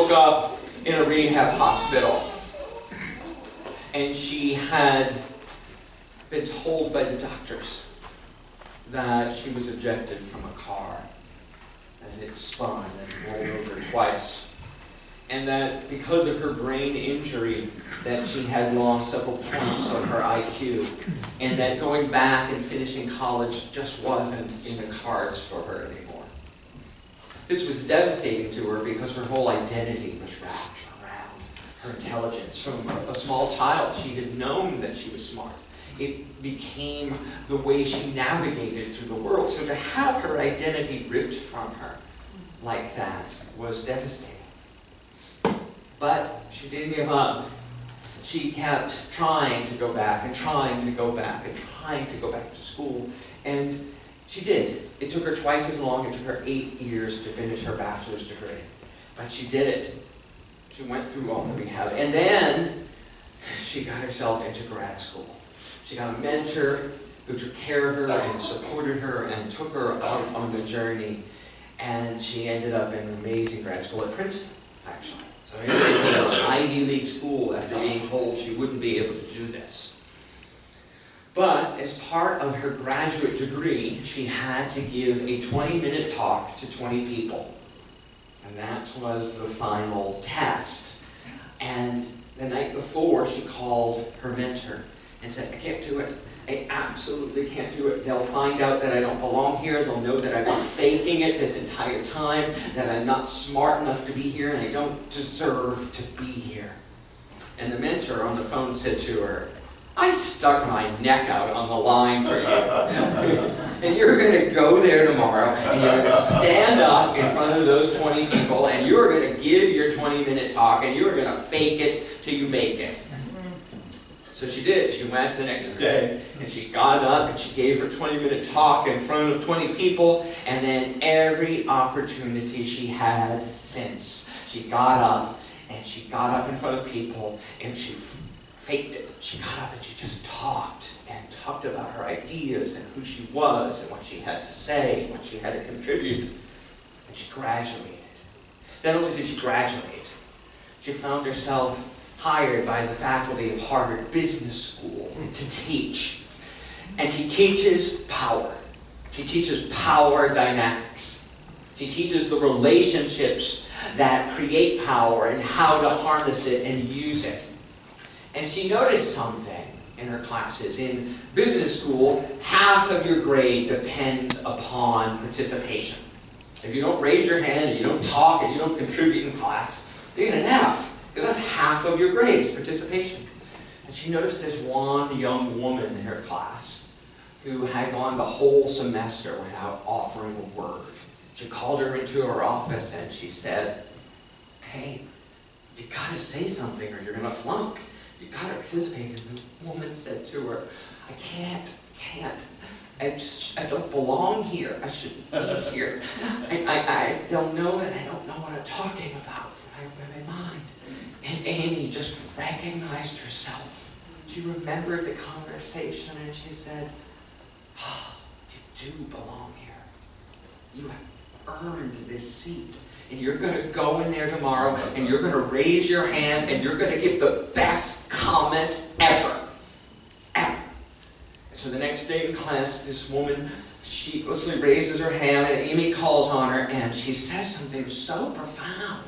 woke up in a rehab hospital, and she had been told by the doctors that she was ejected from a car as it spun and rolled over twice. And that because of her brain injury, that she had lost several points of her IQ, and that going back and finishing college just wasn't in the cards for her anymore. This was devastating to her because her whole identity was wrapped around her intelligence. From a small child, she had known that she was smart. It became the way she navigated through the world. So to have her identity ripped from her like that was devastating. But she didn't give up. She kept trying to go back and trying to go back and trying to go back to school. And she did. It took her twice as long. It took her 8 years to finish her bachelor's degree. But she did it. She went through all the rehab. And then she got herself into grad school. She got a mentor who took care of her and supported her and took her out on the journey. And she ended up in an amazing grad school at Princeton, actually. So she went to an Ivy League school after being told she wouldn't be able to do this. But as part of her graduate degree, she had to give a 20-minute talk to 20 people. And that was the final test. And the night before, she called her mentor and said, I can't do it. I absolutely can't do it. They'll find out that I don't belong here. They'll know that I've been faking it this entire time, that I'm not smart enough to be here, and I don't deserve to be here. And the mentor on the phone said to her, I stuck my neck out on the line for you. And you're going to go there tomorrow, and you're going to stand up in front of those 20 people, and you're going to give your 20-minute talk, and you're going to fake it till you make it. So she did. She went the next day, and she got up, and she gave her 20-minute talk in front of 20 people, and then every opportunity she had since, she got up, and she got up in front of people, and she faked it. She got up and she just talked, and talked about her ideas, and who she was, and what she had to say, and what she had to contribute. And she graduated. Not only did she graduate, she found herself hired by the faculty of Harvard Business School to teach. And she teaches power. She teaches power dynamics. She teaches the relationships that create power and how to harness it and use it. And she noticed something in her classes. In business school, half of your grade depends upon participation. If you don't raise your hand, and you don't talk, and you don't contribute in class, you get an F. Because that's half of your grades, participation. And she noticed this one young woman in her class who had gone the whole semester without offering a word. She called her into her office and she said, hey, you gotta say something or you're gonna flunk. You gotta participate. And the woman said to her, I can't. I don't belong here. I shouldn't be here. They'll know that I don't know what I'm talking about. I'm in my mind. And Amy just recognized herself. She remembered the conversation and she said, oh, you do belong here. You have earned this seat. And you're going to go in there tomorrow and you're going to raise your hand and you're going to give the best comment ever. Ever. And so the next day in class, this woman sheepishly raises her hand and Amy calls on her and she says something so profound.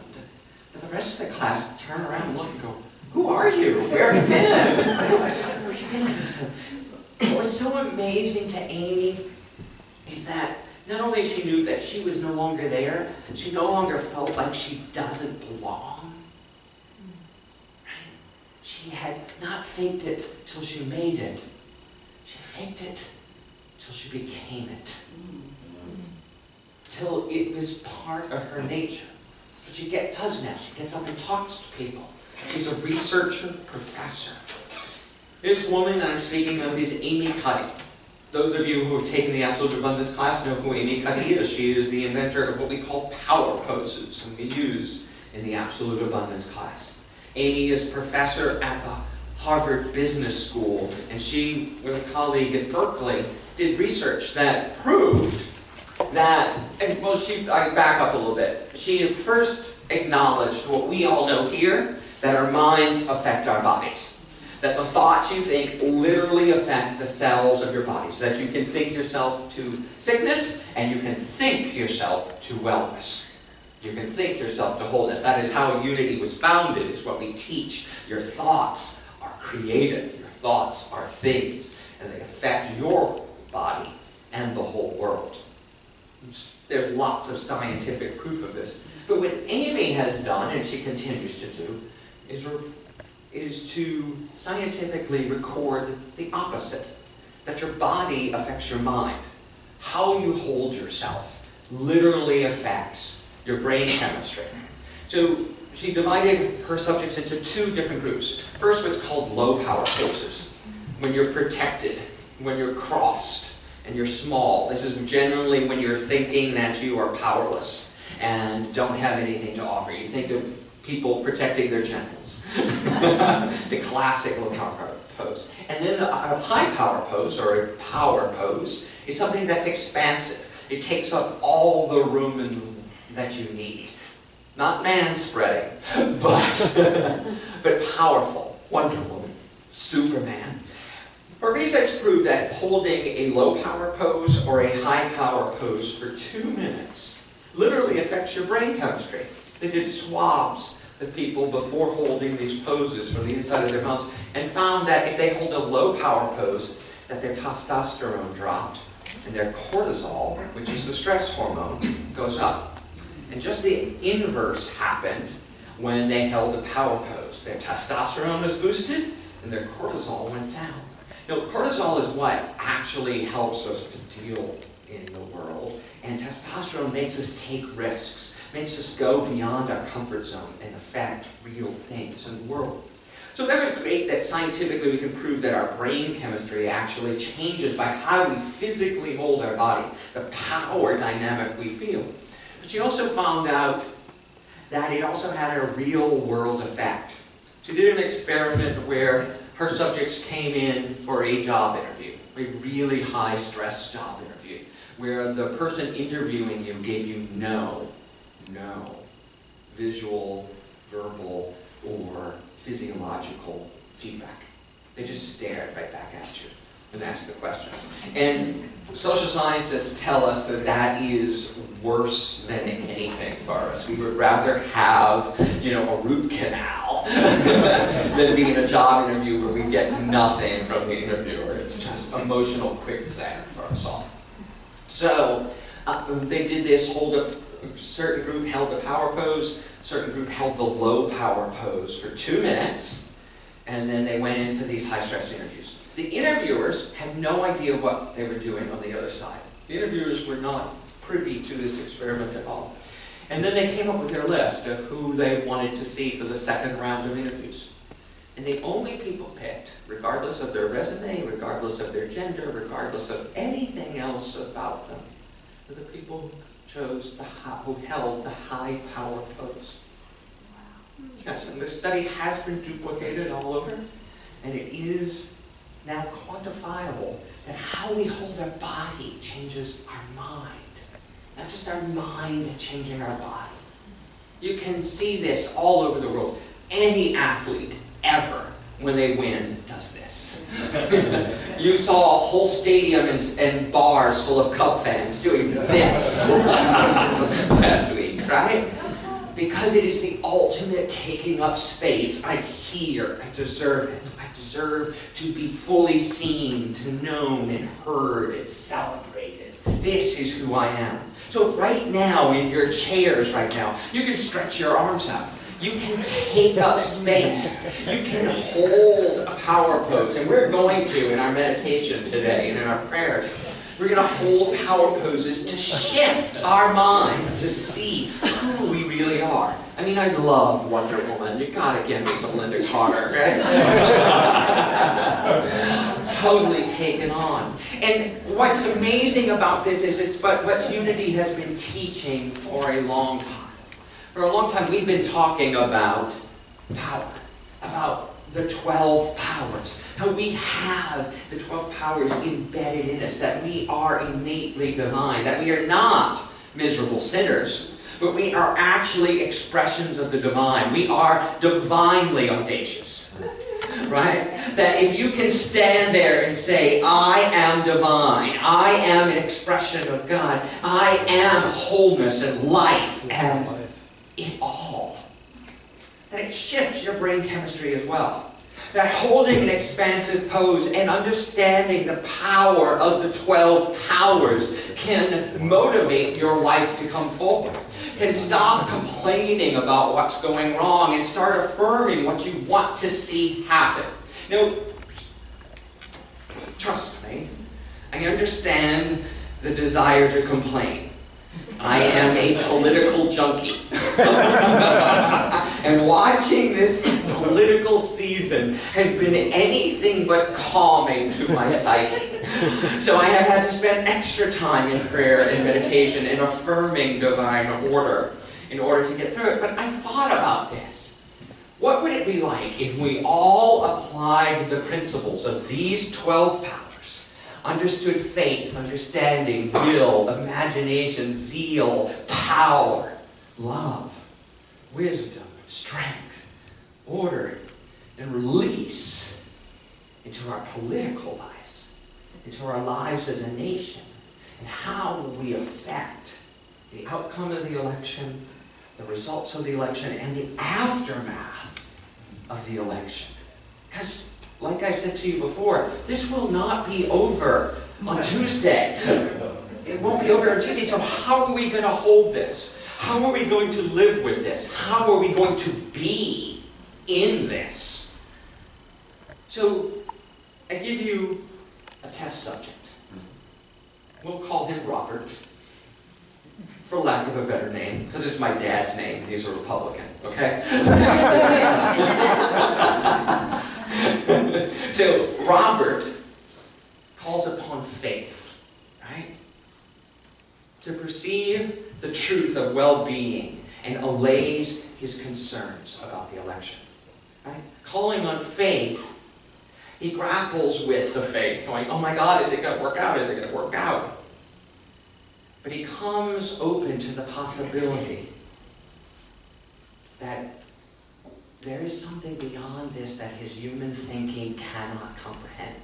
So the rest of the class turn around and look and go, who are you? Where have you been? What was so amazing to Amy is that not only she knew that she was no longer there, she no longer felt like she doesn't belong. Right? She had not faked it till she made it. She faked it till she became it. Till it was part of her nature. But she does now. She gets up and talks to people. She's a researcher, professor. This woman that I'm speaking of is Amy Cuddy. Those of you who have taken the Absolute Abundance class know who Amy Cuddy is. She is the inventor of what we call power poses, and we use in the Absolute Abundance class. Amy is professor at the Harvard Business School, and she, with a colleague at Berkeley, did research that proved that, I back up a little bit. She first acknowledged what we all know here, that our minds affect our bodies. That the thoughts you think literally affect the cells of your body. So that you can think yourself to sickness, and you can think yourself to wellness. You can think yourself to wholeness. That is how unity was founded, is what we teach. Your thoughts are creative. Your thoughts are things, and they affect your body and the whole world. There's lots of scientific proof of this. But what Amy has done, and she continues to do, is to scientifically record the opposite. That your body affects your mind. How you hold yourself literally affects your brain chemistry. So she divided her subjects into two different groups. First, what's called low power poses. When you're protected, when you're crossed, and you're small. This is generally when you're thinking that you are powerless and don't have anything to offer. You think of people protecting their genitals. The classic low power pose. And then a high power pose, or a power pose, is something that's expansive. It takes up all the room that you need. Not man-spreading, but powerful. Wonder Woman, Superman. Her research proved that holding a low power pose or a high power pose for 2 minutes literally affects your brain chemistry. They did swabs of people before holding these poses from the inside of their mouths, and found that if they hold a low power pose, that their testosterone dropped and their cortisol, which is the stress hormone, goes up. And just the inverse happened when they held a power pose. Their testosterone was boosted and their cortisol went down. Now, cortisol is what actually helps us to deal in the world, and testosterone makes us take risks, makes us go beyond our comfort zone and affect real things in the world. So that was great that scientifically we can prove that our brain chemistry actually changes by how we physically hold our body, the power dynamic we feel. But she also found out that it also had a real world effect. She did an experiment where her subjects came in for a job interview, a really high stress job interview, where the person interviewing you gave you no visual, verbal, or physiological feedback. They just stared right back at you and asked the questions. And social scientists tell us that that is worse than anything for us. We would rather have, a root canal than be in a job interview where we get nothing from the interviewer. It's just emotional quicksand for us all. So they did this, a certain group held the power pose, a certain group held the low power pose for 2 minutes, and then they went in for these high stress interviews. The interviewers had no idea what they were doing on the other side. The interviewers were not privy to this experiment at all. And then they came up with their list of who they wanted to see for the second round of interviews. And the only people picked, regardless of their resume, regardless of their gender, regardless of anything else about them, were the people who held the high power pose. Yes, and this study has been duplicated all over, and it is now quantifiable that how we hold our body changes our mind. Not just our mind changing our body. You can see this all over the world. Any athlete ever, when they win, does this. You saw a whole stadium and bars full of Cub fans doing this last week, right? Because it is the ultimate taking up space. I'm here. I deserve it. I deserve to be fully seen, to known and heard and celebrated. This is who I am. So right now, in your chairs right now, you can stretch your arms out. You can take up space. You can hold a power pose. And we're going to, in our meditation today and in our prayers, we're going to hold power poses to shift our mind to see who we really are. I mean, I love Wonder Woman. You gotta give me some Linda Carter, right? Totally taken on. And what's amazing about this is it's what Unity has been teaching for a long time. For a long time, we've been talking about power, about the 12 powers, how we have the 12 powers embedded in us, that we are innately divine, that we are not miserable sinners, but we are actually expressions of the divine. We are divinely audacious, right? That if you can stand there and say, I am divine, I am an expression of God, I am wholeness and life and it all, that it shifts your brain chemistry as well. That holding an expansive pose and understanding the power of the 12 powers can motivate your life to come forward. Can stop complaining about what's going wrong and start affirming what you want to see happen. Now, trust me, I understand the desire to complain. I am a political junkie. And watching this political season has been anything but calming to my psyche. So I have had to spend extra time in prayer and meditation and affirming divine order in order to get through it. But I thought about this. What would it be like if we all applied the principles of these 12 powers, understood faith, understanding, will, imagination, zeal, power, love, wisdom, strength, order, and release into our political lives, into our lives as a nation, and how will we affect the outcome of the election, the results of the election, and the aftermath of the election. Because, like I said to you before, this will not be over on Tuesday. It won't be over on Tuesday, so how are we going to hold this? How are we going to live with this? How are we going to be in this? So, I give you a test subject. We'll call him Robert, for lack of a better name, because it's my dad's name. He's a Republican, okay? So, Robert calls upon faith, right? To perceive the truth of well-being and allays his concerns about the election. Right? Calling on faith, he grapples with the faith, going, oh my God, is it going to work out? Is it going to work out? But he comes open to the possibility that there is something beyond this that his human thinking cannot comprehend.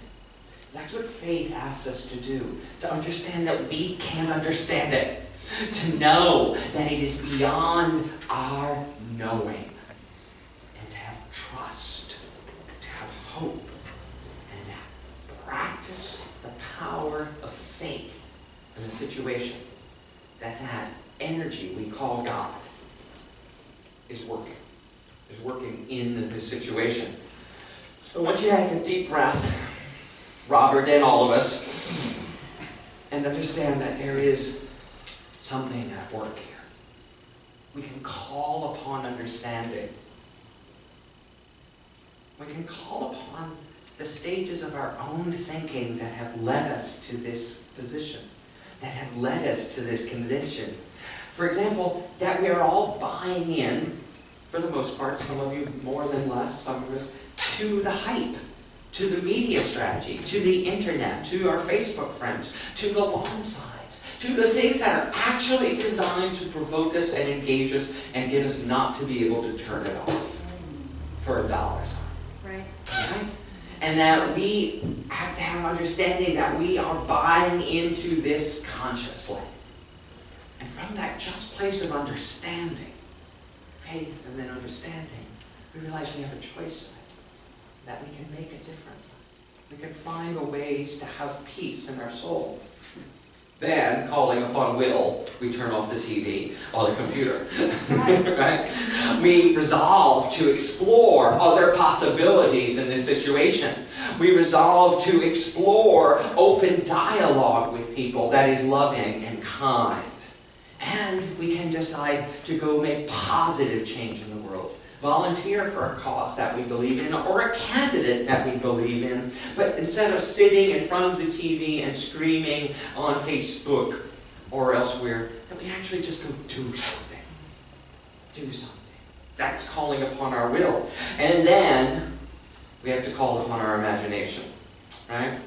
That's what faith asks us to do, to understand that we can't understand it, to know that it is beyond our knowing, and to have trust, to have hope, and to practice the power of faith in a situation that energy we call God is working in this situation. So once you have a deep breath, Robert and all of us, and understand that there is something at work here. We can call upon understanding. We can call upon the stages of our own thinking that have led us to this position, that have led us to this condition. For example, that we are all buying in, for the most part, some of you more than less, some of us, to the hype, to the media strategy, to the internet, to our Facebook friends, to the lawn signs, to the things that are actually designed to provoke us and engage us and get us not to be able to turn it off for a dollar sign. Right? And that we have to have understanding that we are buying into this consciously. And from that just place of understanding, faith and then understanding, we realize we have a choice in it, that we can make a difference. We can find ways to have peace in our soul. Then, calling upon will, we turn off the TV or the computer. Right? We resolve to explore other possibilities in this situation. We resolve to explore open dialogue with people that is loving and kind. And we can decide to go make positive change in the world. Volunteer for a cause that we believe in, or a candidate that we believe in, but instead of sitting in front of the TV and screaming on Facebook or elsewhere, that we actually just go do something. Do something. That's calling upon our will. And then we have to call upon our imagination, right?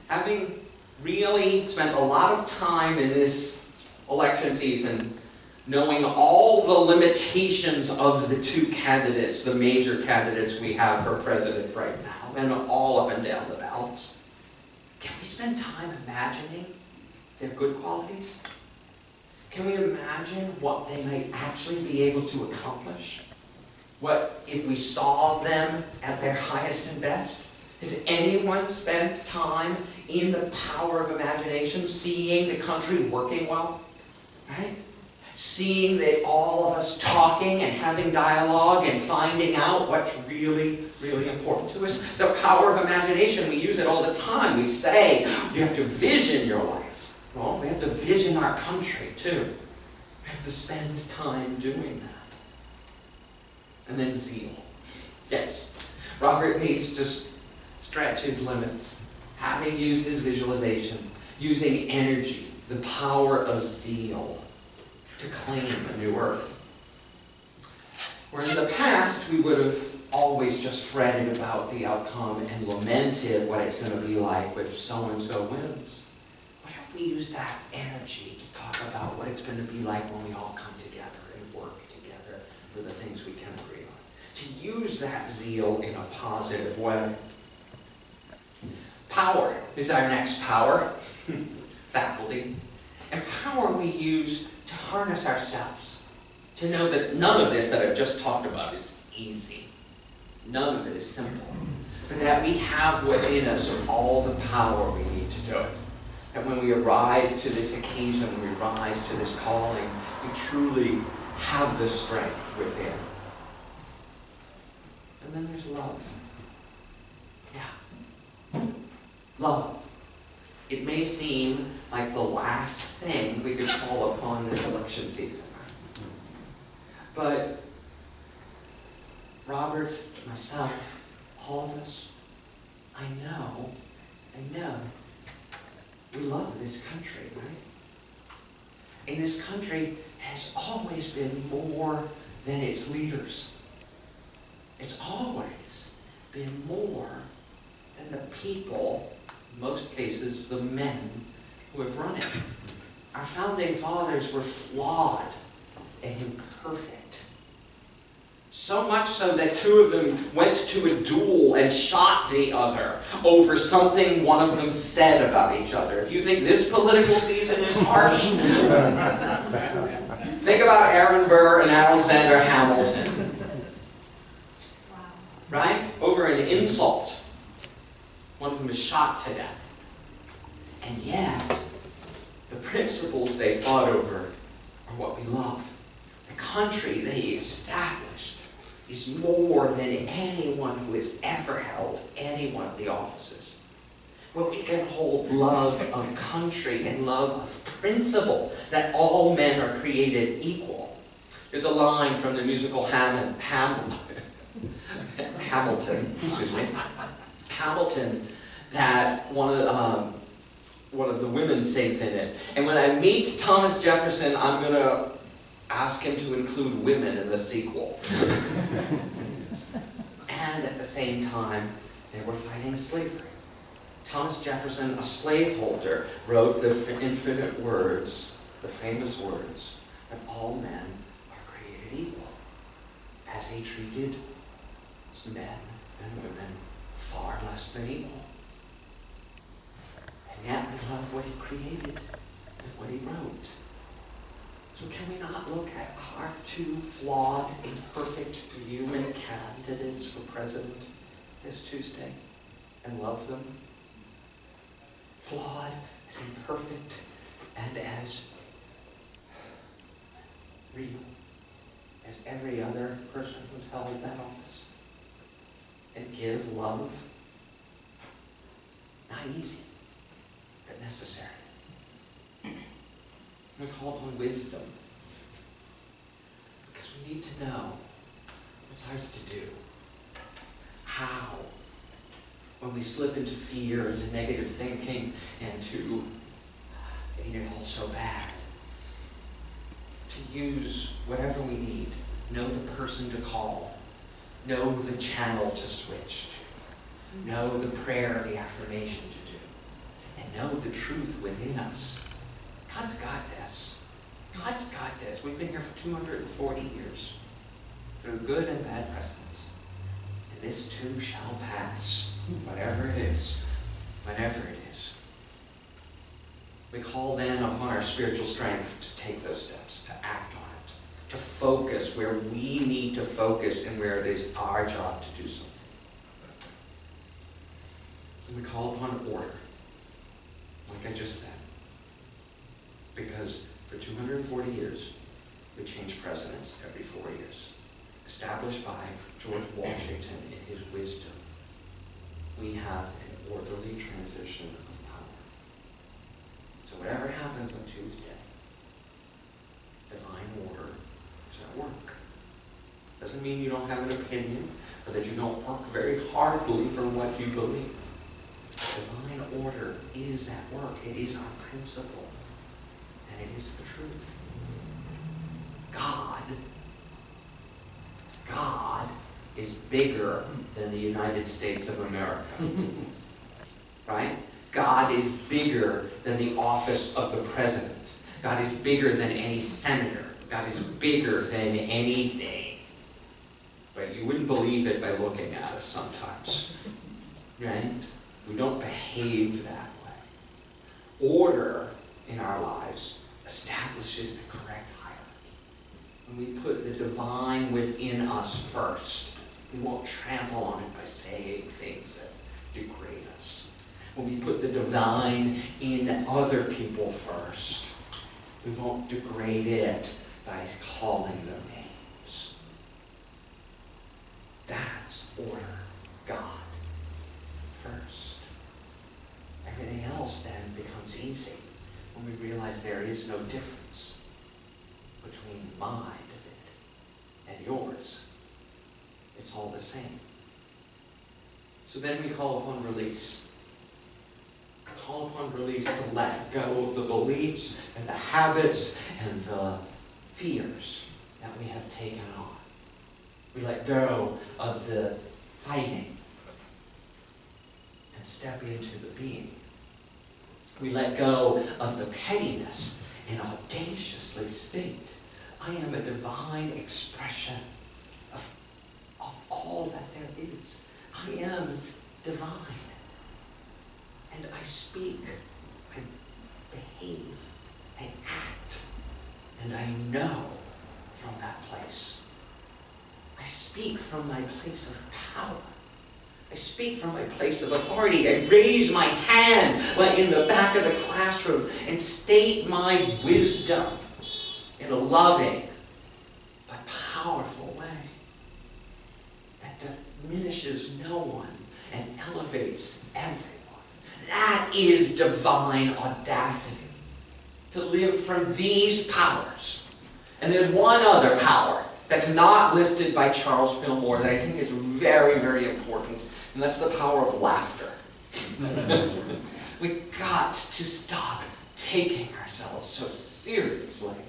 Having really spent a lot of time in this election season knowing all the limitations of the two candidates, the major candidates we have for president right now, and all up and down the balance, can we spend time imagining their good qualities? Can we imagine what they might actually be able to accomplish? What if we saw them at their highest and best? Has anyone spent time in the power of imagination, seeing the country working well? Right? Seeing that all of us talking and having dialogue and finding out what's really, really important to us. The power of imagination, we use it all the time. We say, you have to vision your life. Well, we have to vision our country too. We have to spend time doing that. And then zeal. Yes, Robert needs to stretch his limits. Having used his visualization, using energy, the power of zeal, to claim a new earth. Where in the past, we would have always just fretted about the outcome and lamented what it's going to be like if so-and-so wins. What if we use that energy to talk about what it's going to be like when we all come together and work together for the things we can agree on? To use that zeal in a positive way. Power is our next power, faculty. And power we use to harness ourselves, to know that none of this that I've just talked about is easy. None of it is simple. But that we have within us all the power we need to do it. That when we arise to this occasion, when we rise to this calling, we truly have the strength within. And then there's love. Yeah. Love. It may seem like the last thing we could call upon this election season. But Robert, myself, all of us, I know, we love this country, right? And this country has always been more than its leaders. It's always been more than the people, in most cases, the men who have run it. Our founding fathers were flawed and imperfect. So much so that two of them went to a duel and shot the other over something one of them said about each other. If you think this political season is harsh, think about Aaron Burr and Alexander Hamilton. Right? Over an insult. One of them is shot to death. And yet, the principles they fought over are what we love. The country they established is more than anyone who has ever held any one of the offices. Where we can hold love of country and love of principle, that all men are created equal. There's a line from the musical Hamilton, that one of the women sings in it. And when I meet Thomas Jefferson, I'm going to ask him to include women in the sequel. And at the same time, they were fighting slavery. Thomas Jefferson, a slaveholder, wrote the infinite words, the famous words, that all men are created equal, as he treated men and women far less than equal. And yet we love what he created and what he wrote. So can we not look at our two flawed, imperfect human candidates for president this Tuesday and love them? Flawed, as imperfect, and as real as every other person who's held that office. And give love. Not easy, but necessary. We call upon wisdom, because we need to know what's ours to do. How, when we slip into fear, into negative thinking, and to ain't it all so bad, to use whatever we need, know the person to call, know the channel to switch to, know the prayer, the affirmation to do, and know the truth within us. God's got this. God's got this. We've been here for 240 years, through good and bad presidents. And this too shall pass, whatever it is, whenever it is. We call then upon our spiritual strength to take those steps, to act on it, to focus where we need to focus and where it is our job to do something. And we call upon order, like I just said. Because for 240 years, we change presidents every 4 years. Established by George Washington in his wisdom, we have an orderly transition of power. So whatever happens on Tuesday, divine order is at work. Doesn't mean you don't have an opinion, or that you don't work very hardly for what you believe. Divine order is at work. It is our principle. And it is the truth. God is bigger than the United States of America. Right? God is bigger than the office of the president. God is bigger than any senator. God is bigger than anything. But you wouldn't believe it by looking at us sometimes. Right? We don't behave that way. Order in our lives establishes the correct hierarchy. When we put the divine within us first, we won't trample on it by saying things that degrade us. When we put the divine in other people first, we won't degrade it by calling them names. That's order. God first. Everything else then becomes easy when we realize there is no difference between my divinity and yours. It's all the same. So then we call upon release. Call upon release to let go of the beliefs and the habits and the fears that we have taken on. We let go of the fighting and step into the being. We let go of the pettiness and audaciously state, I am a divine expression of all that there is. I am divine. And I speak, I behave, I act, and I know from that place. I speak from my place of power. I speak from my place of authority. I raise my hand like in the back of the classroom and state my wisdom in a loving but powerful way that diminishes no one and elevates everyone. That is divine audacity. To live from these powers. And there's one other power that's not listed by Charles Fillmore that I think is very, very important. And that's the power of laughter. We've got to stop taking ourselves so seriously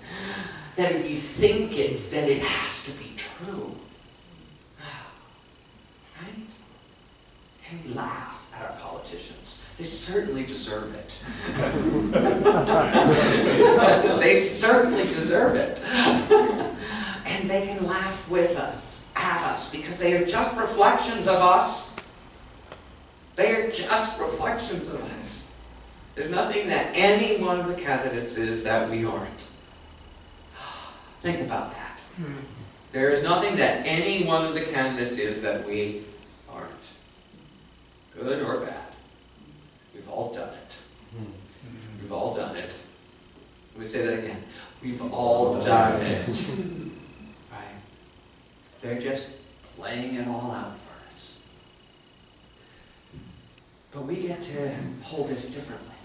that if you think it, then it has to be true. Right? And we laugh at our politicians. They certainly deserve it. They certainly deserve it. And they can laugh with us, at us, because they are just reflections of us. They are just reflections of us. There's nothing that any one of the candidates is that we aren't. Think about that. There is nothing that any one of the candidates is that we aren't. Good or bad. We've all done it. We've all done it. Let me say that again. We've all done it. Right? They're just laying it all out for us. But we get to hold this differently.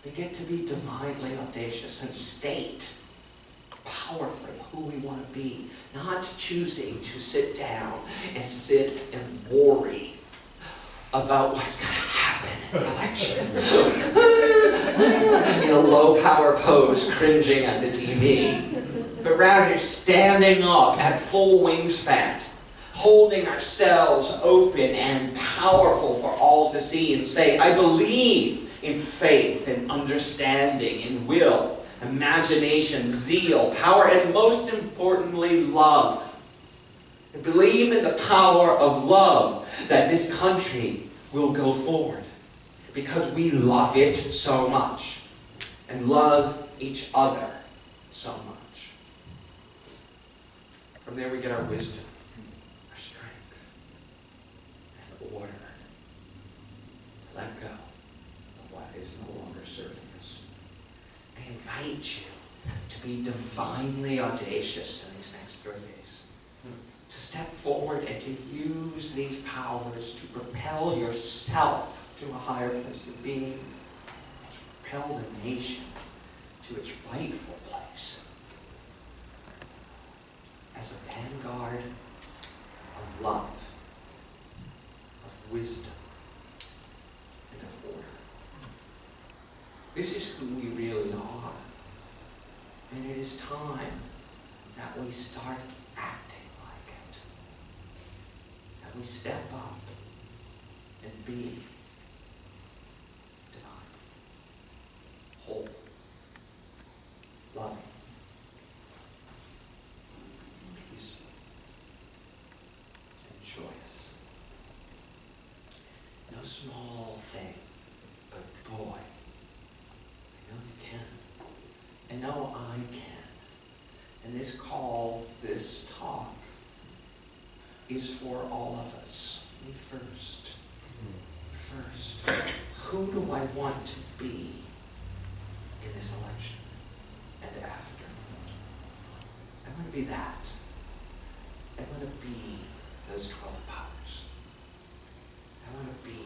We get to be divinely audacious and state powerfully who we want to be, not choosing to sit down and sit and worry about what's going to happen in an election. In a low power pose, cringing at the TV. But rather standing up at full wingspan, holding ourselves open and powerful for all to see and say, I believe in faith and understanding and will imagination, zeal, power, and most importantly, love. And believe in the power of love, that this country will go forward because we love it so much and love each other so much. From there we get our wisdom, our strength, and order. Let go of what is no longer serving us. I invite you to be divinely audacious in these next 3 days. To step forward and to use these powers to propel yourself to a higher place of being, and to propel the nation to its rightful place as a vanguard of love, of wisdom, and of order. This is who we really are. And it is time that we start acting like it. That we step up and be divine, whole, loving, peaceful, and joyous. No small thing, but boy, I know you can. And no, I can. And this call, this talk, is for all of us. Me first. First. Who do I want to be in this election and after? I want to be that. I want to be those 12 powers. I want to be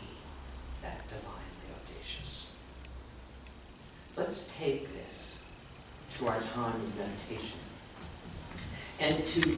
that divinely audacious. Let's take this to our time of meditation and to